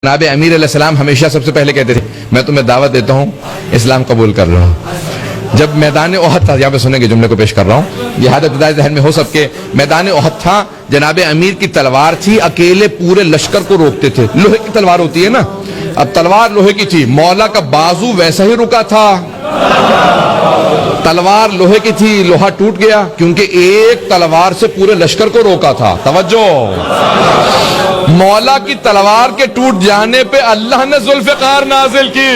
جناب امیر علیہ السلام ہمیشہ سب سے پہلے کہتے تھے میں تمہیں دعوت دیتا ہوں اسلام قبول کر رہا ہوں. جب میدان احد تھا, یہاں پہ سنیں گے جملے کو پیش کر رہا ہوں, یہ حادث ابتدائی ذہن میں ہو سب کے. میدان احد تھا, جناب امیر کی تلوار تھی, اکیلے پورے لشکر کو روکتے تھے. لوہے کی تلوار ہوتی ہے نا, اب تلوار لوہے کی تھی, مولا کا بازو ویسا ہی رکا تھا. تلوار لوہے کی تھی, لوہا ٹوٹ گیا کیونکہ ایک تلوار سے پورے لشکر کو روکا تھا. توجہ, مولا کی تلوار کے ٹوٹ جانے پہ اللہ نے ذوالفقار نازل کی.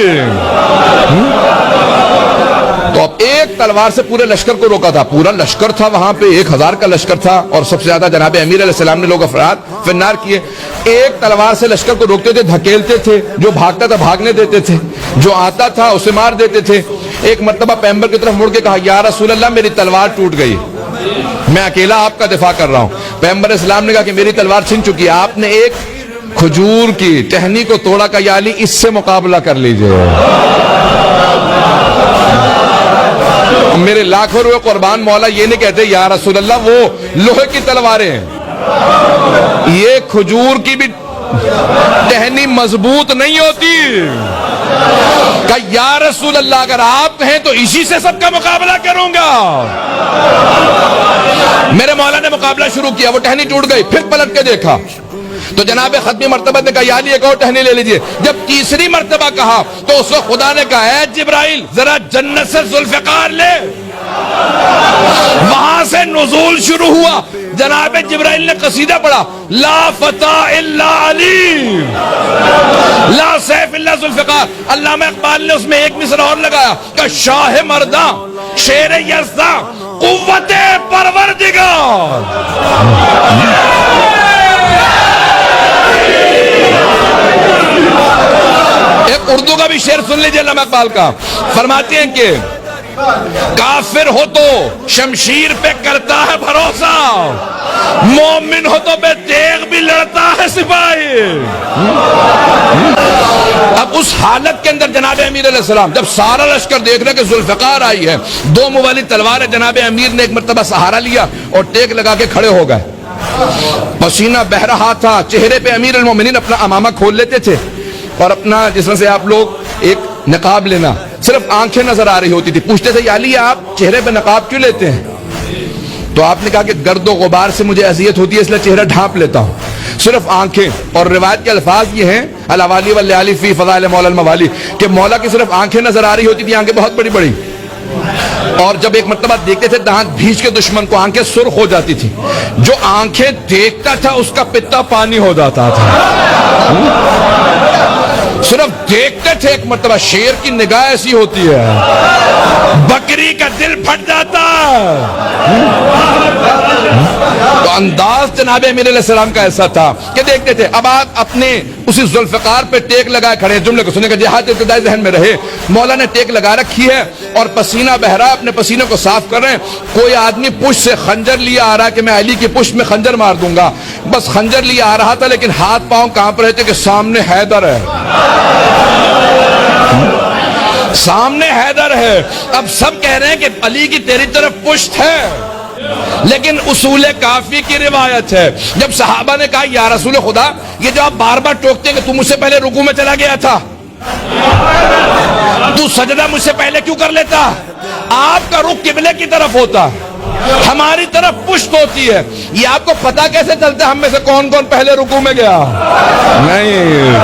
تو اب ایک تلوار سے پورے لشکر کو روکا تھا. پورا لشکر تھا وہاں پہ, 1000 کا لشکر تھا, اور سب سے زیادہ جناب امیر علیہ السلام نے لوگ افراد فنار کیے. ایک تلوار سے لشکر کو روکتے تھے, دھکیلتے تھے, جو بھاگتا تھا بھاگنے دیتے تھے, جو آتا تھا اسے مار دیتے تھے. ایک مرتبہ پیغمبر کی طرف مڑ کے کہا یا رسول اللہ میری تلوار ٹوٹ گئی, میں اکیلا آپ کا دفاع کر رہا ہوں. پیغمبر اسلام نے کہا کہ میری تلوار چھن چکی ہے, آپ نے ایک کھجور کی ٹہنی کو توڑا کہ یا علی اس سے مقابلہ کر لیجئے. میرے لاکھوں روپے قربان, مولا یہ نہیں کہتے یا رسول اللہ وہ لوہے کی تلواریں ہیں, یہ کھجور کی بھی ٹہنی مضبوط نہیں ہوتی. کہ یا رسول اللہ اگر آپ کہیں تو اسی سے سب کا مقابلہ کروں گا. میرے مولا نے مقابلہ شروع کیا, وہ ٹہنی ٹوٹ گئی, پھر پلٹ کے دیکھا تو جناب ختمی مرتبہ نے کہا یا علی ایک اور ٹہنی لے لیجئے. جب تیسری مرتبہ کہا تو اس وقت خدا نے کہا اے جبرائیل ذرا جنت سے ذوالفقار لے. وہاں سے نزول شروع ہوا. جناب جبرائیل نے قصیدہ پڑھا, لا فتح الا علی لا سیف الا ذوالفقار. علامہ اقبال نے اس میں ایک مصرع اور لگایا کہ شاہ مرداں شیر یزداں قوت پروردگار. ایک اردو کا بھی شعر سن لیجئے علامہ اقبال کا. فرماتے ہیں کہ کافر ہو تو شمشیر پہ کرتا ہے بھروسہ, مومن ہو تو بے تیغ بھی لڑتا ہے سپاہی. اب اس حالت کے اندر جناب امیر علیہ السلام جب سارا لشکر دیکھ رہے کہ ذوالفقار آئی ہے, 2 موالی تلوار ہے, جناب امیر نے ایک مرتبہ سہارا لیا اور ٹیک لگا کے کھڑے ہو گئے. پسینہ بہہ رہا تھا, چہرے پہ امیر المومنین اپنا امامہ کھول لیتے تھے اور اپنا جس طرح سے آپ لوگ ایک نقاب لینا, صرف آنکھیں نظر آ رہی ہوتی تھی. پوچھتے تھے یا علی آپ چہرے پہ نقاب کیوں لیتے ہیں؟ تو آپ نے کہا کہ گرد و غبار سے مجھے اذیت ہوتی ہے اس لیے چہرہ ڈھانپ لیتا ہوں, صرف آنکھیں. اور روایت کے الفاظ یہ ہیں الاوالی واللیالی فی فضائل مولا الموالی, کہ مولا کی صرف آنکھیں نظر آ رہی ہوتی تھی, آنکھیں بہت بڑی بڑی, اور جب ایک مرتبہ دیکھتے تھے دانت بھیج کے دشمن کو آنکھیں سرخ ہو جاتی تھی. جو آنکھیں دیکھتا تھا اس کا پتا پانی ہو جاتا تھا. صرف دیکھتے تھے. ایک مرتبہ شیر کی نگاہ ایسی ہوتی ہے بکری کا دل پھٹ جاتا. تو انداز جناب امیر علیہ السلام کا ایسا تھا کہ دیکھتے تھے. اب آپ اپنے اسی ذوالفقار پہ ٹیک لگائے کھڑے ہیں. جملے کو سنیں گے, جہاد ابتدائی ذہن میں رہے. مولا نے ٹیک لگا رکھی ہے اور پسینہ بہ رہا ہے, اپنے پسینے کو صاف کر رہے ہیں. کوئی آدمی پشت سے خنجر لیا آ رہا ہے کہ میں علی کی پشت میں خنجر مار دوں گا. بس خنجر لیا آ رہا تھا لیکن ہاتھ پاؤں کانپ رہے تھے کہ سامنے حیدر ہے, سامنے حیدر ہے. اب سب کہہ رہے ہیں کہ علی کی تیری طرف پشت ہے, لیکن اصول کافی کی روایت ہے. جب صحابہ نے کہا یا رسول خدا یہ جو آپ بار بار ٹوکتے ہیں کہ تو مجھ سے پہلے رکوع میں چلا گیا تھا, تو سجدہ مجھ سے پہلے کیوں کر لیتا؟ آپ کا رخ قبلے کی طرف ہوتا, ہماری طرف پشت ہوتی ہے. یہ آپ کو پتا کیسے چلتا ہے ہم میں سے کون کون پہلے رکوع میں گیا؟ نہیں.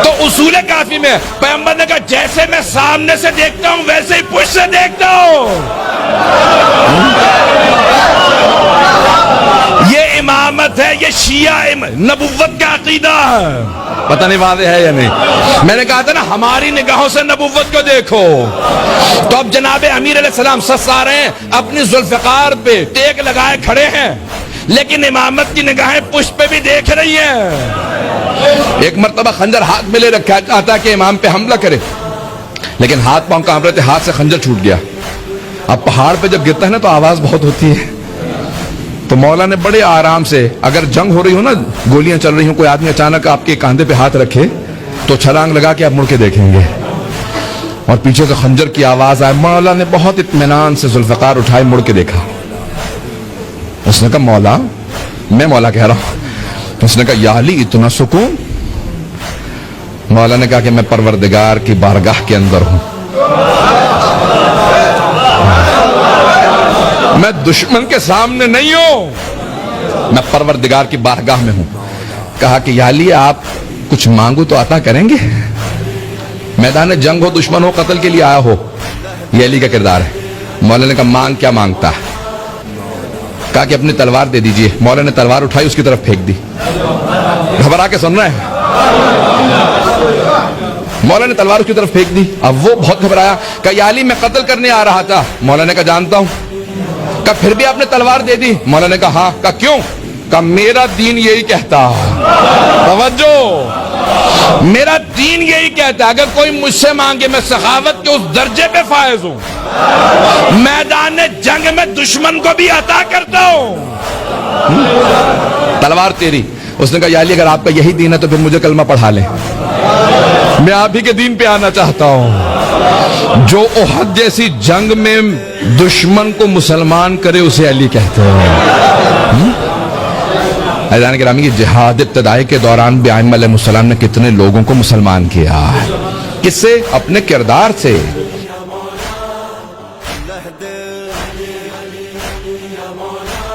تو اصول کافی میں پیغمبر نے کہا جیسے میں سامنے سے دیکھتا ہوں ویسے ہی پشت سے دیکھتا ہوں. یہ امامت ہے, یہ شیعہ نبوت کا عقیدہ ہے. پتہ نہیں واضح ہے یا نہیں. میں نے کہا تھا نا ہماری نگاہوں سے نبوت کو دیکھو. تو اب جناب امیر علیہ السلام سس آ رہے ہیں, اپنی ذوالفقار پہ ٹیک لگائے کھڑے ہیں, لیکن امامت کی نگاہیں پشت پہ بھی دیکھ رہی ہیں. ایک مرتبہ خنجر ہاتھ میں لے رکھا, چاہتا کہ امام پہ حملہ کرے, لیکن ہاتھ پاؤں کانپ رہے تھے, ہاتھ سے خنجر چھوٹ گیا. اب پہاڑ پہ جب گرتا ہے نا تو آواز بہت ہوتی ہے. تو مولا نے بڑے آرام سے, اگر جنگ ہو رہی ہو نا, گولیاں چل رہی ہوں, کوئی آدمی اچانک آپ کے کاندھے پہ ہاتھ رکھے تو چھلانگ لگا کے آپ مڑ کے دیکھیں گے اور پیچھے سے خنجر کی آواز آئے. مولا نے بہت اطمینان سے ذوالفقار اٹھائے, مڑ کے دیکھا. اس نے کہا مولا, میں مولا کہہ رہا ہوں, اس نے کہا یا علی اتنا سکون؟ مولا نے کہا کہ میں پروردگار کی بارگاہ کے اندر ہوں، میں دشمن کے سامنے نہیں ہوں، میں پروردگار کی بارگاہ میں ہوں۔ کہا کہ یا علی آپ کچھ مانگو تو عطا کریں گے؟ میدان جنگ ہو، دشمن ہو، قتل کے لیے آیا ہو، یہ علی کا کردار ہے۔ مولا نے کہا مانگ، کیا مانگتا ہے؟ کہا کہ اپنی تلوار دے دیجئے۔ مولا نے تلوار اٹھائی، اس کی طرف پھینک دی۔ گھبرا کے سن رہے ہیں؟ مولا نے تلوار اس کی طرف پھینک دی۔ اب وہ بہت گھبرایا، کہا یا علی میں قتل کرنے آ رہا تھا۔ مولا نے کہا جانتا ہوں۔ کہا پھر بھی آپ نے تلوار دے دی؟ مولا نے کہا ہاں۔ کہا کیوں؟ کہا میرا دین یہی کہتا، توجہ، میرا دین یہی کہتا ہے اگر کوئی مجھ سے مانگے میں سخاوت کے اس درجے پہ فائز ہوں، میدان جنگ میں دشمن کو بھی عطا کرتا ہوں۔ تلوار تیری۔ اس نے کہا یا علی اگر آپ کا یہی دین ہے تو پھر مجھے کلمہ پڑھا لیں، میں آپ ہی کے دین پہ آنا چاہتا ہوں۔ جو احد جیسی جنگ میں دشمن کو مسلمان کرے اسے علی کہتے ہیں۔ عزیزان گرامی، یہ جہاد ابتدائی کے دوران بھی ائمہ علیہ السلام نے کتنے لوگوں کو مسلمان کیا، کس سے؟ اپنے کردار سے۔